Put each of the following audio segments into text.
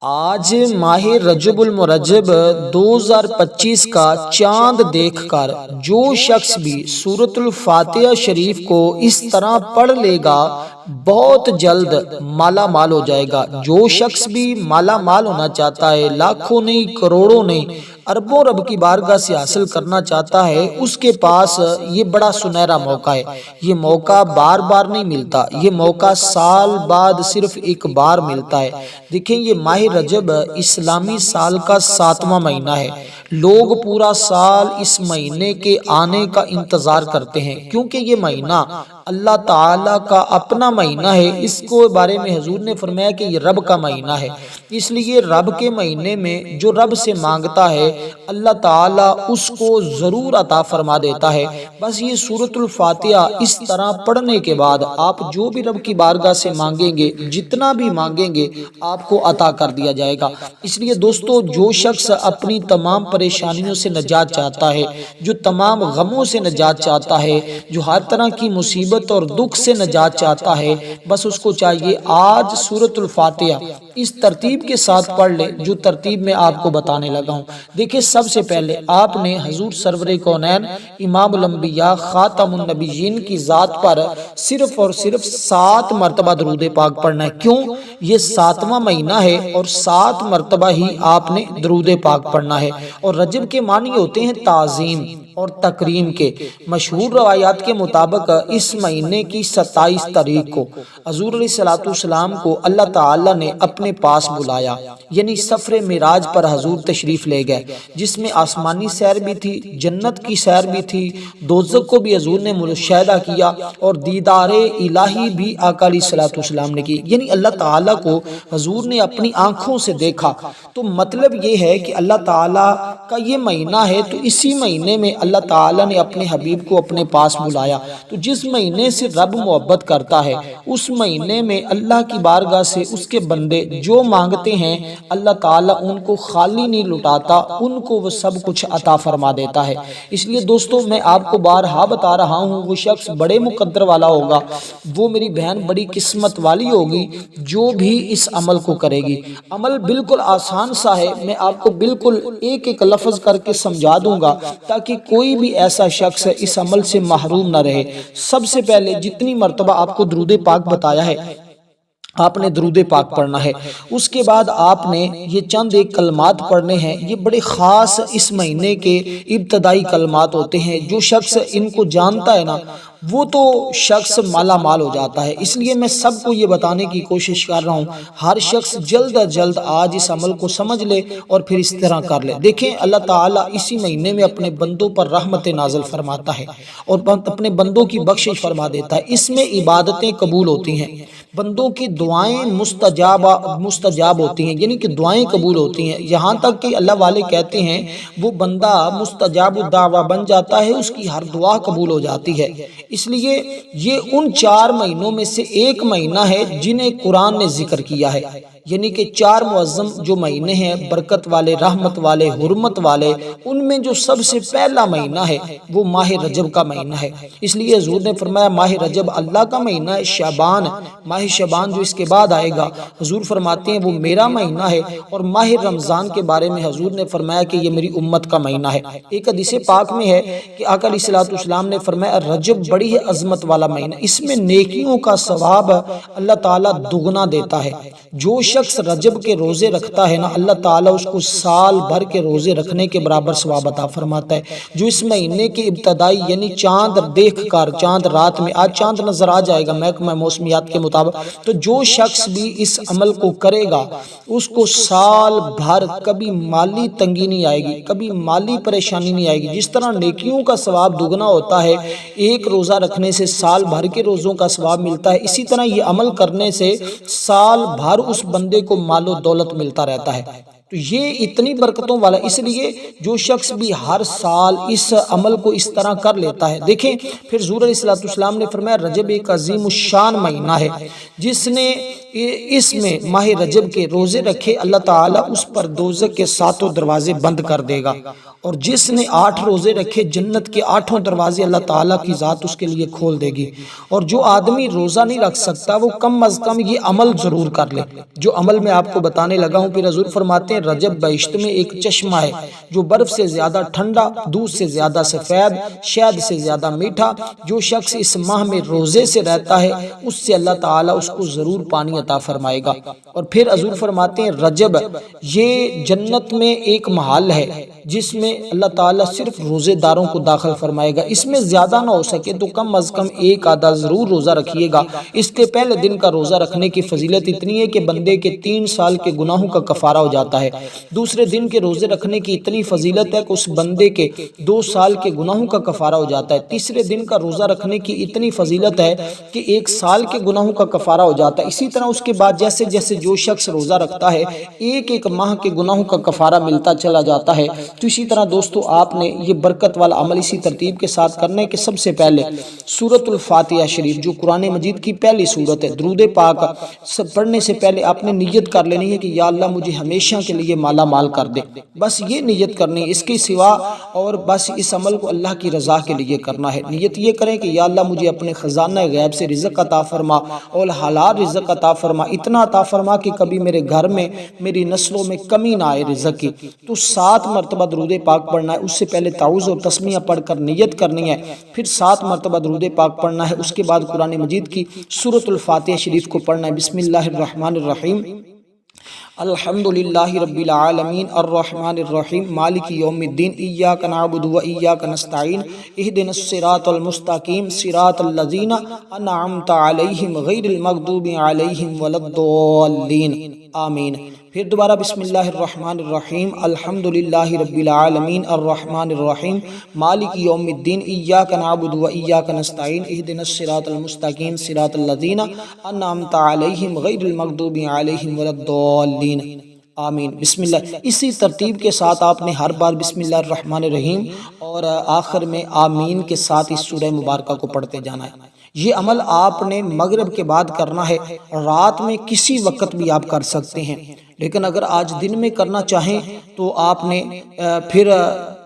آج ماہ رجب المرجب 2025 کا چاند دیکھ کر جو شخص بھی سورۃ الفاتحہ شریف کو اس طرح پڑھ لے گا بہت جلد مالا مال ہو جائے گا۔ جو شخص بھی مالا مال ہونا چاہتا ہے، لاکھوں نہیں کروڑوں نہیں اربوں رب کی بارگاہ سے حاصل کرنا چاہتا ہے، اس کے پاس یہ بڑا سنہرا موقع ہے۔ یہ موقع بار بار نہیں ملتا، یہ موقع سال بعد صرف ایک بار ملتا ہے۔ دیکھیں، یہ ماہ رجب اسلامی سال کا 7واں مہینہ ہے۔ لوگ پورا سال اس مہینے کے آنے کا انتظار کرتے ہیں، کیونکہ یہ مہینہ اللہ تعالیٰ کا اپنا مہینہ ہے۔ اس کو بارے میں حضور نے فرمایا کہ یہ رب کا مہینہ ہے، اس لیے رب کے مہینے میں جو رب سے مانگتا ہے اللہ تعالیٰ اس کو ضرور عطا فرما دیتا ہے۔ بس یہ سورۃ الفاتحہ اس طرح پڑھنے کے بعد آپ جو بھی رب کی بارگاہ سے مانگیں گے، جتنا بھی مانگیں گے، آپ کو عطا کر دیا جائے گا۔ اس لیے دوستو، جو شخص اپنی تمام پریشانیوں سے نجات چاہتا ہے، جو تمام غموں سے نجات چاہتا ہے، جو ہر طرح کی مصیبت اور دکھ سے نجات چاہتا ہے، بس اس کو چاہیے آج سورۃ الفاتحہ اس ترتیب کے ساتھ پڑھ لے جو ترتیب میں آپ کو بتانے لگا ہوں۔ دیکھیں، سب سے پہلے آپ نے حضور سرور کونین امام الانبیاء خاتم النبیین کی ذات پر صرف اور صرف 7 مرتبہ درود پاک پڑھنا ہے۔ کیوں؟ یہ 7واں مہینہ ہے اور 7 مرتبہ ہی آپ نے درود پاک پڑھنا ہے۔ اور رجب کے معنی ہوتے ہیں تعظیم اور تکریم کے۔ مشہور روایات کے مطابق اس مہینے کی 27 تاریخ کو حضور علیہ السلام کو اللہ تعالیٰ نے اپنے پاس بلایا، یعنی سفر معراج پر حضور تشریف لے گئے، جس میں آسمانی سیر بھی تھی، جنت کی سیر بھی تھی، دوزخ کو بھی حضور نے مشاہدہ کیا اور دیدار الہی بھی آقا علیہ السلام نے کی، یعنی اللہ تعالیٰ کو حضور نے اپنی آنکھوں سے دیکھا۔ تو مطلب یہ ہے کہ اللہ تعالیٰ کا یہ مہینہ ہے، تو اسی مہینے میں اللہ تعالیٰ نے اپنے حبیب کو اپنے پاس بلایا۔ تو جس مہینے سے رب محبت کرتا ہے، اس مہینے میں اللہ کی بارگاہ سے اس کے بندے جو مانگتے ہیں اللہ تعالیٰ ان کو خالی نہیں لٹاتا، ان کو وہ سب کچھ عطا فرما دیتا ہے۔ اس لیے دوستو، میں آپ کو بارہا بتا رہا ہوں، وہ شخص بڑے مقدر والا ہوگا، وہ میری بہن بڑی قسمت والی ہوگی جو بھی اس عمل کو کرے گی۔ عمل بالکل آسان سا ہے، میں آپ کو بالکل ایک ایک لفظ کر کے سمجھا دوں گا تاکہ کوئی بھی ایسا شخص اس عمل سے محروم نہ رہے۔ سب سے پہلے جتنی مرتبہ آپ کو درود پاک بتایا ہے، آپ نے درود پاک پڑھنا ہے۔ اس کے بعد آپ نے یہ چند ایک کلمات پڑھنے ہیں، یہ بڑے خاص اس مہینے کے ابتدائی کلمات ہوتے ہیں۔ جو شخص ان کو جانتا ہے نا، وہ تو شخص مالا مال ہو جاتا ہے۔ اس لیے میں سب کو یہ بتانے کی کوشش کر رہا ہوں، ہر شخص جلد از جلد آج اس عمل کو سمجھ لے اور پھر اس طرح کر لے۔ دیکھیں، اللہ تعالیٰ اسی مہینے میں اپنے بندوں پر رحمت نازل فرماتا ہے اور اپنے بندوں کی بخشش فرما دیتا ہے۔ اس میں عبادتیں قبول ہوتی ہیں، بندوں کی دعائیں مستجاب ہوتی ہیں، یعنی کہ دعائیں قبول ہوتی ہیں، یہاں تک کہ اللہ والے کہتے ہیں وہ بندہ مستجاب الدعوہ بن جاتا ہے، اس کی ہر دعا قبول ہو جاتی ہے۔ اس لیے یہ ان 4 مہینوں میں سے ایک مہینہ ہے جنہیں قرآن نے ذکر کیا ہے، یعنی کہ 4 معظم جو مہینے ہیں، برکت والے، رحمت والے، حرمت والے، ان میں جو سب سے پہلا مہینہ ہے وہ ماہ رجب کا مہینہ ہے۔ اس لیے حضور نے فرمایا ماہ رجب اللہ کا مہینہ ہے، شعبان، ماہ شعبان جو اس کے بعد آئے گا، حضور فرماتے ہیں وہ میرا مہینہ ہے۔ اور ماہ رمضان کے بارے میں حضور نے فرمایا کہ یہ میری امت کا مہینہ ہے۔ ایک حدیث پاک میں ہے کہ آقا علیہ السلام نے فرمایا رجب بڑی ہے عظمت والا مہینہ، اس میں نیکیوں کا ثواب اللہ تعالیٰ دگنا دیتا ہے۔ جو شخص رجب کے روزے رکھتا ہے نا، اللہ تعالیٰ اس کو سال بھر کے روزے رکھنے کے برابر ثواب عطا فرماتا ہے۔ جو اس مہینے کے ابتدائی یعنی چاند دیکھ کر، چاند رات میں، آج چاند نظر آ جائے گا محکمہ موسمیات کے مطابق، تو جو شخص بھی اس عمل کو کرے گا اس کو سال بھر کبھی مالی تنگی نہیں آئے گی، کبھی مالی پریشانی نہیں آئے گی۔ جس طرح نیکیوں کا ثواب دگنا ہوتا ہے، ایک روزہ رکھنے سے سال بھر کے روزوں کا ثواب ملتا ہے، اسی طرح یہ عمل کرنے سے سال بھر اس بندے کو مال و دولت ملتا رہتا ہے۔ تو یہ اتنی برکتوں والا، اس لیے جو شخص بھی ہر سال اس عمل کو اس طرح کر لیتا ہے۔ دیکھیں، پھر حضور علیہ السلام نے فرمایا رجب ایک عظیم الشان مہینہ ہے، جس نے اس میں ماہ رجب کے روزے رکھے اللہ تعالیٰ اس پر دوزخ کے 7 دروازے بند کر دے گا، اور جس نے 8 روزے رکھے جنت کے 8 دروازے اللہ تعالیٰ کی ذات اس کے لیے کھول دے گی۔ اور جو آدمی روزہ نہیں رکھ سکتا وہ کم از کم یہ عمل ضرور کر لے جو عمل میں آپ کو بتانے لگا ہوں۔ پھر حضور فرماتے ہیں رجب بہشت میں ایک چشمہ ہے جو برف سے زیادہ ٹھنڈا، دودھ سے زیادہ سفید، شہد سے زیادہ میٹھا۔ جو شخص اس ماہ میں روزے سے رہتا ہے اس سے اللہ تعالیٰ اس کو ضرور پانی عطا فرمائے گا۔ اور پھر حضور فرماتے ہیں رجب یہ جنت میں ایک محل ہے جس میں اللہ تعالیٰ صرف روزے داروں کو داخل فرمائے گا۔ اس میں زیادہ نہ ہو سکے تو کم از کم ایک آدھا ضرور روزہ رکھیے گا۔ اس کے پہلے دن کا روزہ رکھنے کی فضیلت اتنی ہے کہ بندے کے 3 سال کے گناہوں کا کفارہ ہو جاتا ہے۔ دوسرے دن کے روزے رکھنے کی اتنی فضیلت ہے کہ اس بندے کے 2 سال کے گناہوں کا کفارہ ہو جاتا ہے۔ تیسرے دن کا روزہ رکھنے کی اتنی فضیلت ہے کہ 1 سال کے گناہوں کا کفارہ ہو جاتا ہے۔ اسی طرح اس کے بعد جیسے جیسے جو شخص روزہ رکھتا ہے ایک ماہ کے گناہوں کا کفارہ ملتا چلا جاتا ہے۔ تو اسی طرح دوستو آپ نے یہ برکت والا عمل اسی ترتیب کے ساتھ کرنا ہے کہ سب سے پہلے سورۃ الفاتحہ شریف جو قرآن مجید کی پہلی سورت ہے، درود پاک پڑھنے سے پہلے آپ نے نیت کر لینی ہے کہ یا اللہ مجھے ہمیشہ کے لیے مالا مال کر دے، بس یہ نیت کرنی ہے، اس کے سوا اور بس اس عمل کو اللہ کی رضا کے لیے کرنا ہے۔ نیت یہ کریں کہ یا اللہ مجھے اپنے خزانہ غیب سے رزق عطا فرما اور حلال رزق عطا فرما، اتنا عطا فرما کہ کبھی میرے گھر میں میری نسلوں میں کمی نہ آئے رزق کی۔ تو 7 مرتبہ درود پاک پڑھنا ہے، اس سے پہلے تعوذ اور تسمیہ پڑھ کر نیت کرنی ہے، پھر 7 مرتبہ درود پاک پڑھنا ہے، اس کے بعد قرآن مجید کی سورۃ الفاتحہ شریف کو پڑھنا ہے۔ بسم اللہ الرحمن الرحیم، الحمدللہ رب العالمین الرحمن الرحیم مالک یوم الدین ایاک نعبد و ایاک نستعین اہدنا الصراط المستقیم صراط الذین انعمت علیہم غیر المغضوب علیہم ولا الضالین آمین۔ پھر دوبارہ بسم اللہ الرحمن الرحیم الحمدللہ رب العالمین الرحمن الرحیم مالک یوم الدین ایاک نعبد و ایاک نستعین اہدنا الصراط المستقیم صراط الذین انعمت علیہم غیر المغضوب علیہم ولا الضالین آمین۔ بسم اللہ، اسی ترتیب کے ساتھ آپ نے ہر بار بسم اللہ الرحمن الرحیم اور آخر میں آمین کے ساتھ اس سورہ مبارکہ کو پڑھتے جانا ہے۔ یہ عمل آپ نے مغرب کے بعد کرنا ہے، رات میں کسی وقت بھی آپ کر سکتے ہیں، لیکن اگر آج دن میں کرنا چاہیں تو آپ نے پھر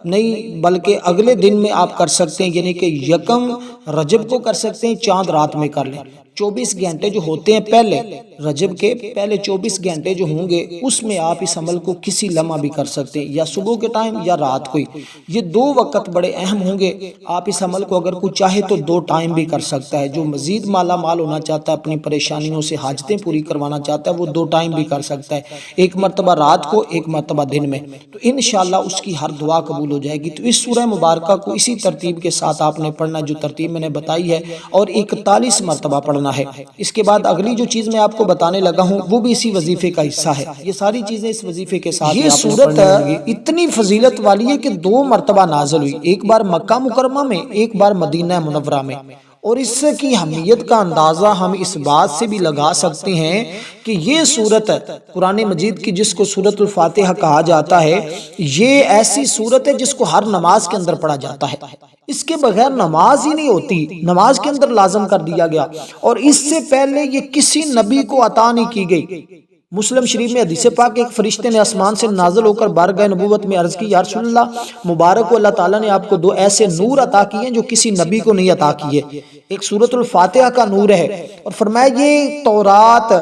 نہیں بلکہ اگلے دن میں آپ کر سکتے ہیں، یعنی کہ 1 رجب کو کر سکتے ہیں، چاند رات میں کر لیں۔ 24 گھنٹے جو ہوتے ہیں پہلے رجب کے پہلے 24 گھنٹے جو ہوں گے اس میں آپ اس عمل کو کسی لمحہ بھی کر سکتے ہیں، یا صبح کے ٹائم یا رات کو۔ یہ 2 وقت بڑے اہم ہوں گے۔ آپ اس عمل کو اگر کوئی چاہے تو 2 ٹائم بھی کر سکتا ہے۔ جو مزید مالا مال ہونا چاہتا ہے، اپنی پریشانیوں سے حاجتیں پوری کروانا چاہتا ہے، وہ 2 ٹائم بھی کر سکتا ہے، 1 مرتبہ رات کو، 1 مرتبہ دن میں۔ تو انشاءاللہ اس کی ہر دعا قبول ہو جائے گی۔ تو اس سورہ مبارکہ کو اسی ترتیب کے ساتھ آپ نے پڑھنا جو ترتیب میں نے بتائی ہے، اور 41 مرتبہ پڑھنا ہے۔ اس کے بعد اگلی جو چیز میں آپ کو بتانے لگا ہوں وہ بھی اسی وظیفے کا حصہ ہے۔ یہ ساری چیزیں اس وظیفے کے ساتھ یہ سورت اتنی فضیلت والی ہے کہ 2 مرتبہ نازل ہوئی، ایک بار مکہ مکرمہ میں، ایک بار مدینہ منورہ میں۔ اور اس کی اہمیت کا اندازہ ہم اس بات سے بھی لگا سکتے ہیں کہ یہ سورت قرآن مجید کی جس کو سورۃ الفاتحہ کہا جاتا ہے، یہ ایسی سورت ہے جس کو ہر نماز کے اندر پڑھا جاتا ہے۔ اس کے بغیر نماز ہی نہیں ہوتی، نماز کے اندر لازم کر دیا گیا، اور اس سے پہلے یہ کسی نبی کو عطا نہیں کی گئی۔ مسلم شریف میں حدیث پاک ایک فرشتے نے آسمان سے نازل ہو کر بارگاہ نبوت میں عرض کی، یا رسول اللہ مبارک کو اللہ تعالیٰ نے آپ کو 2 ایسے نور عطا کیے ہیں جو کسی نبی کو نہیں عطا کیے۔ ایک سورۃ الفاتحہ کا نور ہے، اور فرمایا یہ تورات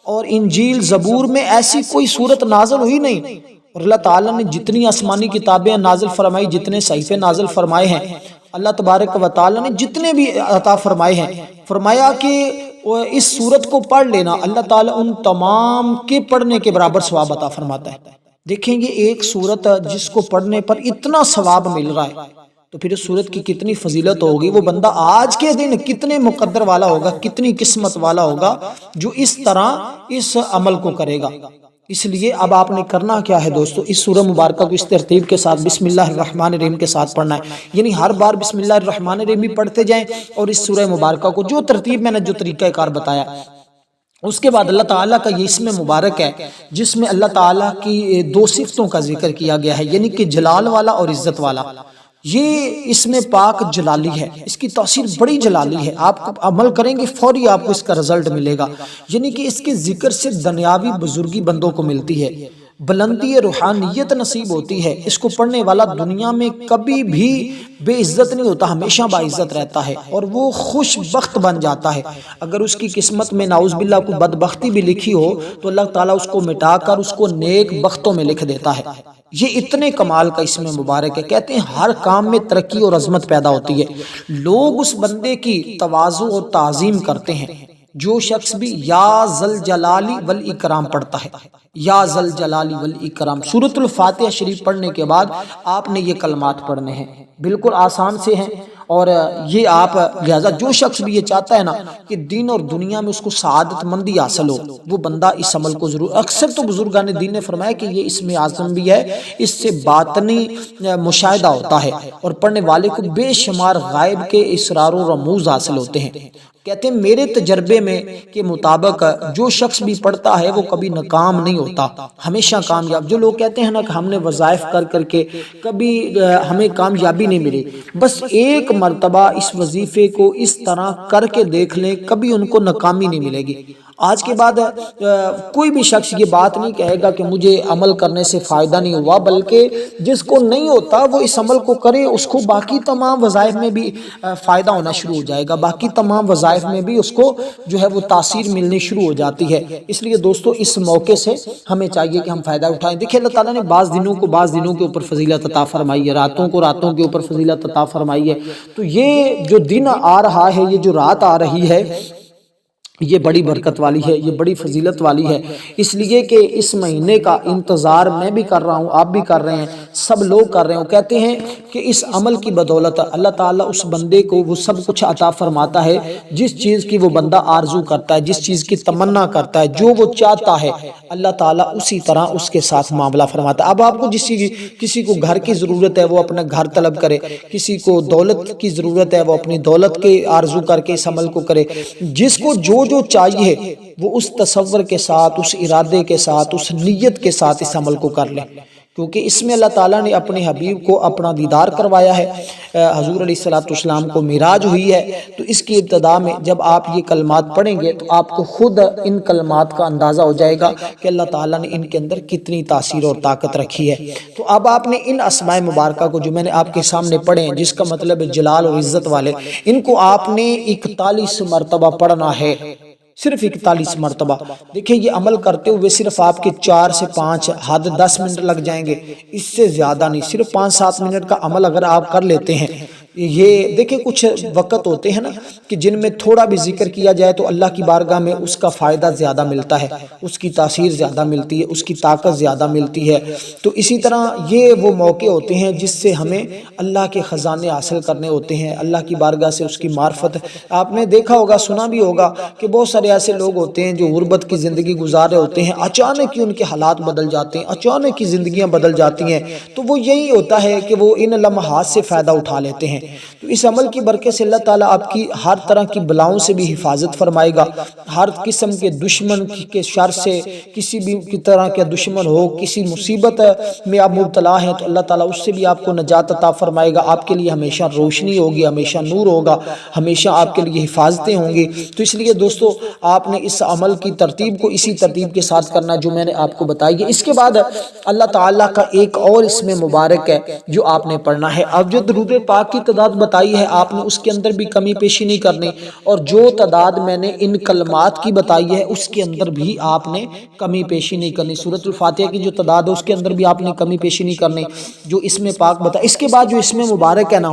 اور انجیل زبور میں ایسی کوئی سورت نازل ہوئی نہیں، اور اللہ تعالیٰ نے جتنی آسمانی کتابیں نازل فرمائی، جتنے صحیفے نازل فرمائے ہیں، اللہ تبارک و تعالیٰ نے جتنے بھی عطا فرمائے ہیں، فرمایا کہ اس سورت کو پڑھ لینا، اللہ تعالیٰ ان تمام کے پڑھنے کے برابر ثواب عطا فرماتا ہے۔ دیکھیں گے ایک سورت جس کو پڑھنے پر اتنا ثواب مل رہا ہے، تو پھر اس سورت کی کتنی فضیلت ہوگی، وہ بندہ آج کے دن کتنے مقدر والا ہوگا، کتنی قسمت والا ہوگا جو اس طرح اس عمل کو کرے گا۔ اس لیے اب آپ نے کرنا کیا ہے دوستو، اس سورہ مبارکہ کو اس ترتیب کے ساتھ بسم اللہ الرحمن الرحیم کے ساتھ پڑھنا ہے، یعنی ہر بار بسم اللہ الرحمن الرحیم بھی پڑھتے جائیں، اور اس سورہ مبارکہ کو جو ترتیب میں نے جو طریقہ کار بتایا، اس کے بعد اللہ تعالیٰ کا یہ اسم مبارک ہے جس میں اللہ تعالیٰ کی 2 صفتوں کا ذکر کیا گیا ہے، یعنی کہ جلال والا اور عزت والا۔ یہ اس میں پاک جلالی ہے، اس کی تاثیر بڑی جلالی ہے، آپ عمل کریں گے فوری آپ کو اس کا رزلٹ ملے گا، یعنی کہ اس کے ذکر سے دنیاوی بزرگی بندوں کو ملتی ہے، بلندی روحانیت نصیب ہوتی ہے، اس کو پڑھنے والا دنیا میں کبھی بھی بے عزت نہیں ہوتا، ہمیشہ باعزت رہتا ہے اور وہ خوش بخت بن جاتا ہے۔ اگر اس کی قسمت میں نعوذ باللہ کوئی بدبختی بھی لکھی ہو تو اللہ تعالیٰ اس کو مٹا کر اس کو نیک بختوں میں لکھ دیتا ہے۔ یہ اتنے کمال کا اس میں مبارک ہے، کہتے ہیں ہر کام میں ترقی اور عظمت پیدا ہوتی ہے، لوگ اس بندے کی تواضع اور تعظیم کرتے ہیں۔ جو شخص بھی یا ذل جلالی والاکرام پڑھتا ہے، یا ذل جلالی والاکرام، سورۃ الفاتحہ شریف پڑھنے کے بعد آپ نے یہ کلمات پڑھنے ہیں، بالکل آسان سے ہیں، اور یہ آپ لہذا جو شخص بھی یہ چاہتا ہے نا کہ دین اور دنیا میں اس کو سعادت مندی حاصل ہو، وہ بندہ اس عمل کو ضرور، اکثر تو بزرگان دین نے فرمایا کہ یہ اسم اعظم بھی ہے، اس سے باطنی مشاہدہ ہوتا ہے اور پڑھنے والے کو بے شمار غائب کے اسرار و رموز حاصل ہوتے ہیں۔ کہتے ہیں میرے تجربے میں کے مطابق جو شخص بھی پڑھتا ہے وہ کبھی ناکام نہیں ہوتا، ہمیشہ کامیاب۔ جو لوگ کہتے ہیں نا کہ ہم نے وظائف کر کر کے کبھی ہمیں کامیابی نہیں ملی، بس ایک مرتبہ اس وظیفے کو اس طرح کر کے دیکھ لیں، کبھی ان کو ناکامی نہیں ملے گی۔ آج کے بعد کوئی بھی شخص یہ بات نہیں کہے گا کہ مجھے عمل کرنے سے فائدہ نہیں ہوا، بلکہ جس کو نہیں ہوتا وہ اس عمل کو کرے، اس کو باقی تمام وظائف میں بھی فائدہ ہونا شروع ہو جائے گا، باقی تمام وظائف میں بھی اس کو جو ہے وہ تاثیر ملنی شروع ہو جاتی ہے۔ اس لیے دوستو اس موقع سے ہمیں چاہیے کہ ہم فائدہ اٹھائیں۔ دیکھیں اللہ تعالیٰ نے بعض دنوں کو بعض دنوں کے اوپر فضیلت عطا فرمائی ہے، راتوں کو راتوں کے اوپر فضیلت عطا فرمائی ہے، تو یہ جو دن آ رہا ہے، یہ جو رات آ رہی ہے، یہ بڑی برکت والی ہے، یہ بڑی فضیلت والی ہے، اس لیے کہ اس مہینے کا انتظار میں بھی کر رہا ہوں، آپ بھی کر رہے ہیں، سب لوگ کر رہے ہیں۔ کہتے ہیں کہ اس عمل کی بدولت اللہ تعالیٰ اس بندے کو وہ سب کچھ عطا فرماتا ہے جس چیز کی وہ بندہ آرزو کرتا ہے، جس چیز کی تمنا کرتا ہے، جو وہ چاہتا ہے اللہ تعالیٰ اسی طرح اس کے ساتھ معاملہ فرماتا ہے۔ اب آپ کو کسی کو گھر کی ضرورت ہے وہ اپنا گھر طلب کرے، کسی کو دولت کی ضرورت ہے وہ اپنی دولت کے آرزو کر کے اس عمل کو کرے، جس کو جو چاہیے وہ اس تصور کے ساتھ، اس ارادے کے ساتھ، اس نیت کے ساتھ اس عمل کو کر لے، کیونکہ اس میں اللہ تعالیٰ نے اپنے حبیب کو اپنا دیدار کروایا ہے، حضور علیہ السلام کو معراج ہوئی ہے، تو اس کی ابتدا میں جب آپ یہ کلمات پڑھیں گے تو آپ کو خود ان کلمات کا اندازہ ہو جائے گا کہ اللہ تعالیٰ نے ان کے اندر کتنی تاثیر اور طاقت رکھی ہے۔ تو اب آپ نے ان اسماء مبارکہ کو جو میں نے آپ کے سامنے پڑھے ہیں، جس کا مطلب ہے جلال اور عزت والے، ان کو آپ نے 41 مرتبہ پڑھنا ہے، صرف 41 مرتبہ۔ دیکھیں یہ عمل کرتے ہوئے صرف آپ کے 4 سے 5 حد 10 منٹ لگ جائیں گے، اس سے زیادہ نہیں، صرف 5-7 منٹ کا عمل اگر آپ کر لیتے ہیں۔ یہ دیکھیں کچھ وقت ہوتے ہیں نا کہ جن میں تھوڑا بھی ذکر کیا جائے تو اللہ کی بارگاہ میں اس کا فائدہ زیادہ ملتا ہے، اس کی تاثیر زیادہ ملتی ہے، اس کی طاقت زیادہ ملتی ہے۔ تو اسی طرح یہ وہ موقع ہوتے ہیں جس سے ہمیں اللہ کے خزانے حاصل کرنے ہوتے ہیں، اللہ کی بارگاہ سے اس کی معرفت۔ آپ نے دیکھا ہوگا، سنا بھی ہوگا کہ بہت سارے ایسے لوگ ہوتے ہیں جو غربت کی زندگی گزار رہے ہوتے ہیں، اچانک ہی ان کے حالات بدل جاتے ہیں، اچانک ہی زندگیاں بدل جاتی ہیں، تو وہ یہی ہوتا ہے کہ وہ ان لمحات سے فائدہ اٹھا لیتے ہیں۔ تو اس عمل کی برکت سے اللہ تعالیٰ آپ کی ہر طرح کی بلاؤں سے بھی حفاظت فرمائے گا، ہر قسم کے دشمن کے شر سے، کسی بھی طرح کے دشمن ہو، کسی مصیبت میں آپ مبتلا ہیں تو اللہ تعالیٰ اس سے بھی آپ کو نجات عطا فرمائے گا، آپ کے لیے ہمیشہ روشنی ہوگی، ہمیشہ نور ہوگا، ہمیشہ آپ کے لیے حفاظتیں ہوں گی۔ تو اس لیے دوستو آپ نے اس عمل کی ترتیب کو اسی ترتیب کے ساتھ کرنا جو میں نے آپ کو بتائی ہے۔ اس کے بعد اللہ تعالیٰ کا ایک اور اسم مبارک ہے جو آپ نے پڑھنا ہے۔ اب جو درود پاک کی تعداد بتائی ہے آپ نے اس کے اندر بھی کمی پیشی نہیں کرنی، اور جو تعداد میں نے ان کلمات کی بتائی ہے اس کے اندر بھی آپ نے کمی پیشی نہیں کرنی۔ سورۃ الفاتحہ کی جو تعداد ہے اس کے اندر بھی آپ نے کمی پیشی نہیں کرنی جو اسم پاک بتا۔ اس کے بعد جو اسم مبارک ہے نا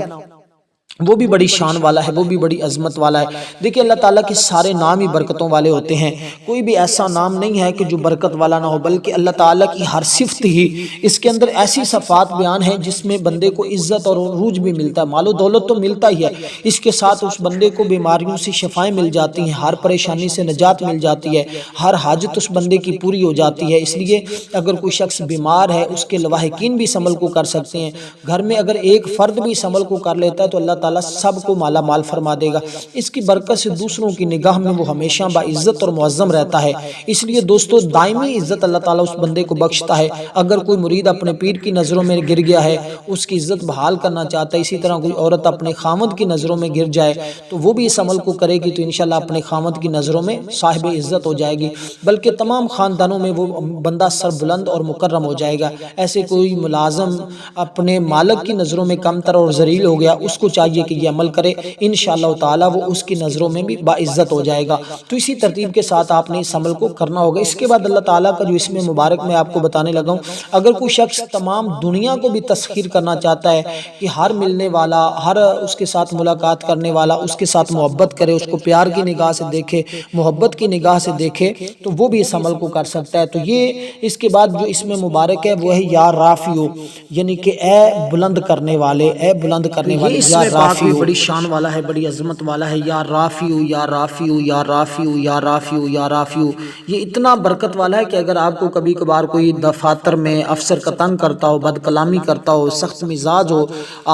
وہ بھی بڑی شان والا ہے، وہ بھی بڑی عظمت والا ہے۔ دیکھیں اللہ تعالیٰ کے سارے نام ہی برکتوں والے ہوتے ہیں، کوئی بھی ایسا نام نہیں ہے کہ جو برکت والا نہ ہو، بلکہ اللہ تعالیٰ کی ہر صفت ہی اس کے اندر ایسی صفات بیان ہیں جس میں بندے کو عزت اور عروج بھی ملتا ہے، مال و دولت تو ملتا ہی ہے، اس کے ساتھ اس بندے کو بیماریوں سے شفائیں مل جاتی ہیں، ہر پریشانی سے نجات مل جاتی ہے، ہر حاجت اس بندے کی پوری ہو جاتی ہے۔ اس لیے اگر کوئی شخص بیمار ہے اس کے لواحقین بھی اس عمل کو کر سکتے ہیں، گھر میں اگر ایک فرد بھی اس عمل کو کر لیتا ہے تو اللہ تعالیٰ سب کو مالا مال فرما دے گا۔ اس کی برکت سے دوسروں کی نگاہ میں وہ ہمیشہ باعزت اور معظم رہتا ہے۔ اس لیے دوستو دائمی عزت اللہ تعالیٰ اس بندے کو بخشتا ہے۔ اگر کوئی مرید اپنے پیر کی نظروں میں گر گیا ہے، اس کی عزت بحال کرنا چاہتا ہے، اسی طرح کوئی عورت اپنے خامد کی نظروں میں گر جائے تو وہ بھی اس عمل کو کرے گی تو انشاءاللہ اپنے خامد کی نظروں میں صاحب عزت ہو جائے گی، بلکہ تمام خاندانوں میں وہ بندہ سر بلند اور مکرم ہو جائے گا۔ ایسے کوئی ملازم اپنے مالک کی نظروں میں کم تر اور ذلیل ہو گیا، اس کو چاہیے کہ یہ عمل کرے، انشاءاللہ تعالی وہ اس کی نظروں میں بھی باعزت ہو جائے گا۔ تو اسی ترتیب کے ساتھ آپ نے اس عمل کو کرنا ہوگا۔ اس کے بعد اللہ تعالیٰ کا جو اسم مبارک میں آپ کو بتانے لگا ہوں، اگر کوئی شخص تمام دنیا کو بھی تسخیر کرنا چاہتا ہے کہ ہر ملنے والا، ہر اس کے ساتھ ملاقات کرنے والا اس کے ساتھ محبت کرے، اس کو پیار کی نگاہ سے دیکھے، محبت کی نگاہ سے دیکھے، تو وہ بھی اس عمل کو کر سکتا ہے۔ تو یہ اس کے بعد جو اسم مبارک ہے وہ ہے یا رافیو، یعنی کہ اے بلند کرنے والے، اے بلند کرنے والے۔ یا رافیو بڑی شان والا ہے، بڑی عظمت والا ہے۔ یا رافیو، یا رافیو، یا رافیو، یا رافیو، یا رافیو، یہ اتنا برکت والا ہے کہ اگر آپ کو کبھی کبھار کوئی دفاتر میں افسر کا تنگ کرتا ہو، بد کلامی کرتا ہو، سخت مزاج ہو،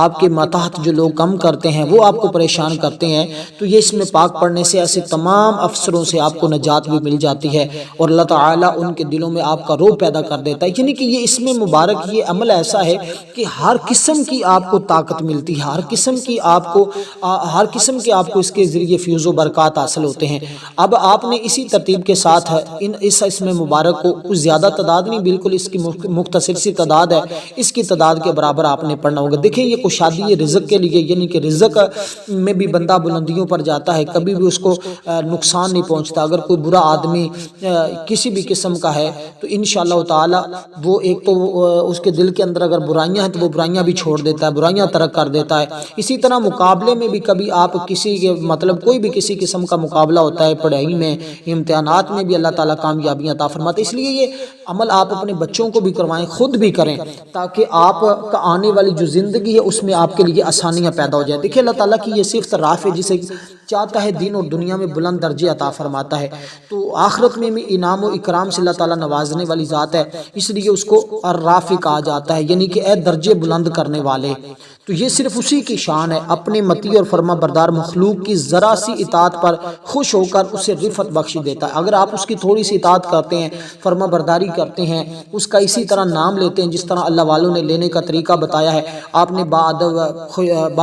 آپ کے ماتحت جو لوگ کم کرتے ہیں وہ آپ کو پریشان کرتے ہیں، تو یہ اس میں پاک پڑھنے سے ایسے تمام افسروں سے آپ کو نجات بھی مل جاتی ہے اور اللہ تعالیٰ ان کے دلوں میں آپ کا روح پیدا کر دیتا ہے۔ یعنی کہ یہ اسم مبارک، یہ عمل ایسا ہے کہ ہر قسم کی آپ کو طاقت ملتی ہے، ہر قسم کی آپ کو اس کے ذریعے فیوز و برکات حاصل ہوتے ہیں۔ اب آپ نے اسی ترتیب کے ساتھ اس اسم مبارک کو کچھ زیادہ تعداد نہیں، بالکل اس کی مختصر سی تعداد ہے، اس کی تعداد کے برابر آپ نے پڑھنا ہوگا۔ دیکھیں یہ کشادی رزق کے لیے، یعنی کہ رزق میں بھی بندہ بلندیوں پر جاتا ہے، کبھی بھی اس کو نقصان نہیں پہنچتا۔ اگر کوئی برا آدمی کسی بھی قسم کا ہے تو انشاءاللہ تعالی وہ ایک تو اس کے دل کے اندر اگر برائیاں ہیں تو وہ برائیاں بھی چھوڑ دیتا ہے، برائیاں ترک کر دیتا ہے۔ اسی طرح مقابلے میں بھی کبھی آپ کسی کے کوئی بھی کسی قسم کا مقابلہ ہوتا ہے، پڑھائی میں، امتحانات میں بھی اللہ تعالیٰ کامیابیاں عطا فرماتے ہیں۔ اس لیے یہ عمل آپ اپنے بچوں کو بھی کروائیں، خود بھی کریں، تاکہ آپ کا آنے والی جو زندگی ہے اس میں آپ کے لیے آسانیاں پیدا ہو جائیں۔ دیکھیں اللہ تعالیٰ کی یہ صفت رافع، جسے چاہتا ہے دین اور دنیا میں بلند درجے عطا فرماتا ہے، تو آخرت میں بھی انعام و اکرام سے اللہ تعالیٰ نوازنے والی ذات ہے، اس لیے اس کو الرافع کہا جاتا ہے، یعنی کہ اے درجے بلند کرنے والے۔ تو یہ صرف اسی کی شان ہے، اپنے مطیع اور فرما بردار مخلوق کی ذرا سی اطاعت پر خوش ہو کر اسے رفعت بخش دیتا ہے۔ اگر آپ اس کی تھوڑی سی اطاعت کرتے ہیں، فرما برداری کرتے ہیں، اس کا اسی طرح نام لیتے ہیں جس طرح اللہ والوں نے لینے کا طریقہ بتایا ہے، آپ نے با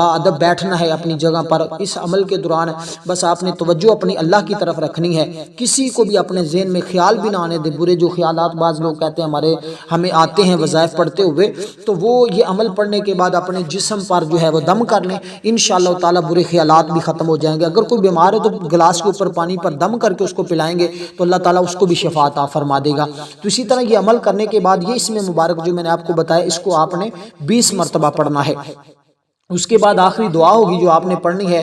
ادب بیٹھنا ہے اپنی جگہ پر۔ اس عمل کے دوران بس آپ نے توجہ اپنی اللہ کی طرف رکھنی ہے، کسی کو بھی اپنے ذہن میں خیال بھی نہ آنے دے، برے جو خیالات بعض لوگ کہتے ہیں ہمیں آتے ہیں وظائف پڑھتے ہوئے، تو وہ یہ عمل پڑھنے کے بعد اپنے جسم پر جو ہے وہ دم کر لیں، انشاءاللہ تعالی برے خیالات بھی ختم ہو جائیں گے۔ اگر کوئی بیمار ہے تو گلاس کے اوپر پانی پر دم کر کے اس کو پلائیں گے تو اللہ تعالیٰ اس کو بھی شفا عطا فرما دے گا۔ تو اسی طرح یہ عمل کرنے کے بعد یہ اسم مبارک جو میں نے آپ کو بتایا، اس کو آپ نے 20 مرتبہ پڑھنا ہے۔ اس کے بعد آخری دعا ہوگی جو آپ نے پڑھنی ہے،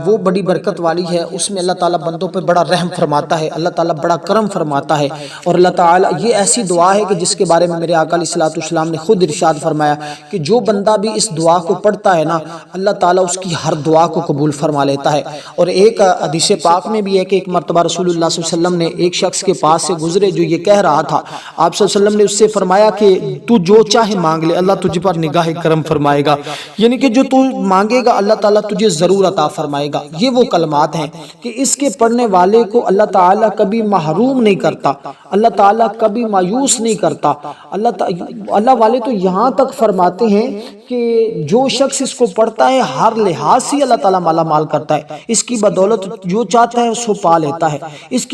وہ بڑی برکت والی ہے، اس میں اللہ تعالیٰ بندوں پہ بڑا رحم فرماتا ہے، اللہ تعالیٰ بڑا کرم فرماتا ہے، اور اللہ تعالیٰ یہ ایسی دعا ہے کہ جس کے بارے میں میرے آقا علیہ الصلوۃ والسلام نے خود ارشاد فرمایا کہ جو بندہ بھی اس دعا کو پڑھتا ہے نا، اللہ تعالیٰ اس کی ہر دعا کو قبول فرما لیتا ہے۔ اور ایک حدیث پاک میں بھی ہے کہ ایک مرتبہ رسول اللہ صلی اللہ علیہ وسلم نے ایک شخص کے پاس سے گزرے جو یہ کہہ رہا تھا، آپ صلی اللہ علیہ وسلم نے اس سے فرمایا کہ تو جو چاہے مانگ لے، اللہ تجھ پر نگاہ کرم فرمائے گا، یعنی کہ جو تو مانگے گا اللہ تعالیٰ تجھے ضرور عطا فرمائے گا۔ یہ وہ کلمات ہیں کہ اس کے پڑھنے والے کو اللہ تعالیٰ کبھی محروم نہیں کرتا، اللہ تعالیٰ کبھی مایوس نہیں کرتا۔ اللہ والے تو یہاں تک فرماتے ہیں کہ جو شخص اس کو پڑھتا ہے ہر لحاظ سے اللہ تعالیٰ مالا مال کرتا ہے، اس کی بدولت جو چاہتا ہے اس کو پا لیتا ہے، اس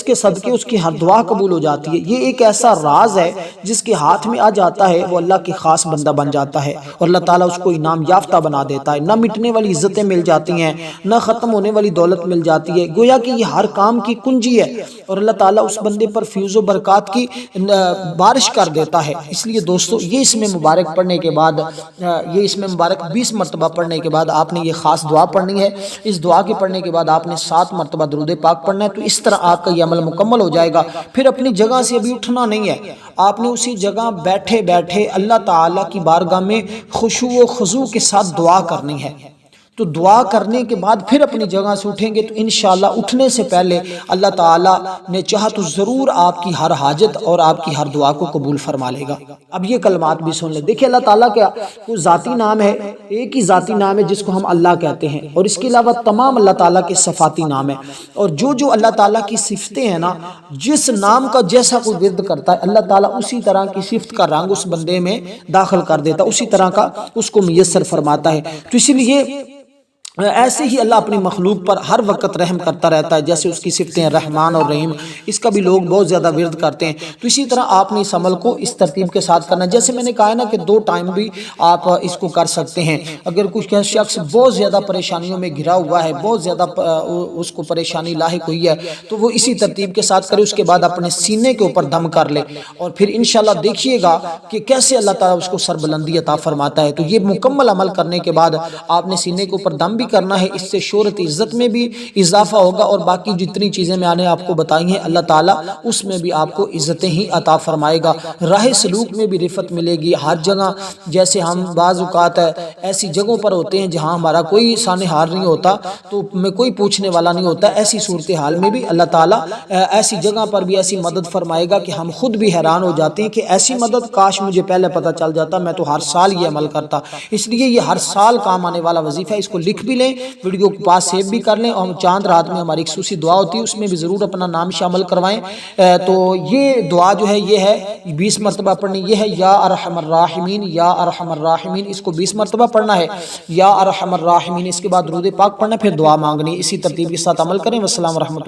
کے صدقے اس کی ہر دعا قبول ہو جاتی ہے۔ یہ ایک ایسا راز ہے جس کے ہاتھ میں آ جاتا ہے وہ اللہ کی خاص بندہ بن جاتا ہے، اور اللہ تعالیٰ اس کو انعام یافتہ بنا دیتا ہے، نہ مٹنے والی عزتیں مل جاتی ہیں، نہ ختم ہونے والی دولت مل جاتی ہے، گویا کہ یہ ہر کام کی کنجی ہے، اور اللہ تعالیٰ اس بندے پر فیوز و برکات کی بارش کر دیتا ہے۔ اس لیے دوستو یہ اسم مبارک پڑھنے کے بعد، یہ اسم مبارک 20 مرتبہ پڑھنے کے بعد آپ نے یہ خاص دعا پڑھنی ہے۔ اس دعا کے پڑھنے کے بعد آپ نے 7 مرتبہ درود پاک پڑھنا ہے، تو اس طرح آپ کا یہ عمل مکمل ہو جائے گا۔ پھر اپنی جگہ سے ابھی اٹھنا نہیں ہے، آپ نے اسی جگہ بیٹھے بیٹھے اللہ تعالیٰ کی بارگاہ میں خشوع و خضوع کے ساتھ دعا کرنی ہے۔ تو دعا کرنے کے بعد پھر اپنی جگہ سے اٹھیں گے تو انشاءاللہ اٹھنے سے پہلے اللہ تعالیٰ نے چاہا تو ضرور آپ کی ہر حاجت اور آپ کی ہر دعا کو قبول فرما لے گا۔ اب یہ کلمات بھی سن لیں۔ دیکھیں اللہ تعالیٰ کا کوئی ذاتی نام ہے، ایک ہی ذاتی نام ہے جس کو ہم اللہ کہتے ہیں، اور اس کے علاوہ تمام اللہ تعالیٰ کے صفاتی نام ہیں، اور جو اللہ تعالیٰ کی صفتیں ہیں نا، جس نام کا جیسا کوئی ورد کرتا ہے اللہ تعالیٰ اسی طرح کی صفت کا رنگ اس بندے میں داخل کر دیتا ہے، اسی طرح کا اس کو میسر فرماتا ہے۔ تو اسی لیے ایسے ہی اللہ اپنی مخلوق پر ہر وقت رحم کرتا رہتا ہے، جیسے اس کی صفتیں رحمان اور رحیم، اس کا بھی لوگ بہت زیادہ ورد کرتے ہیں۔ تو اسی طرح آپ نے اس عمل کو اس ترتیب کے ساتھ کرنا ہے، جیسے میں نے کہا ہے نا کہ 2 ٹائم بھی آپ اس کو کر سکتے ہیں۔ اگر کچھ شخص بہت زیادہ پریشانیوں میں گھرا ہوا ہے، بہت زیادہ اس کو پریشانی لاحق ہوئی ہے، تو وہ اسی ترتیب کے ساتھ کرے، اس کے بعد اپنے سینے کے اوپر دم کر لے، اور پھر انشاءاللہ دیکھیے گا کہ کیسے اللہ تعالیٰ اس کو سربلندی عطا فرماتا ہے۔ تو یہ مکمل عمل کرنے کے بعد آپ نے سینے کے اوپر دم بھی کرنا ہے، اس سے شہرت عزت میں بھی اضافہ ہوگا، اور باقی جتنی چیزیں میں نے آپ کو بتائی ہیں اللہ تعالیٰ اس میں بھی آپ کو عزتیں ہی عطا فرمائے گا۔ راہ سلوک میں بھی رفت ملے گی۔ ہر جگہ جیسے ہم بعض اوقات ایسی جگہوں پر ہوتے ہیں جہاں ہمارا کوئی سانحال نہیں ہوتا، تو میں کوئی پوچھنے والا نہیں ہوتا، ایسی صورتحال میں بھی اللہ تعالیٰ ایسی جگہ پر بھی ایسی مدد فرمائے گا کہ ہم خود بھی حیران ہو جاتے ہیں کہ ایسی مدد کاش مجھے پہلے پتہ چل جاتا، میں تو ہر سال یہ عمل کرتا۔ اس لیے یہ ہر سال کام آنے والا وظیفہ ہے، اس کو لکھ بھی لیں، ویڈیو کو پاس سیو بھی کر لیں، اور چاند رات میں ہماری خصوصی دعا ہوتی ہے، اس میں بھی ضرور اپنا نام شامل کروائیں۔ تو یہ دعا جو ہے یہ ہے 20 مرتبہ پڑھنی، یہ ہے یا ارحم الراحمین، یا ارحم الراحمین، اس کو 20 مرتبہ پڑھنا ہے، یا ارحم الراحمین، اس کے بعد درود پاک پڑھنا ہے، پھر دعا مانگنی۔ اسی ترتیب کے ساتھ عمل کریں۔ والسلام ورحمۃ اللہ۔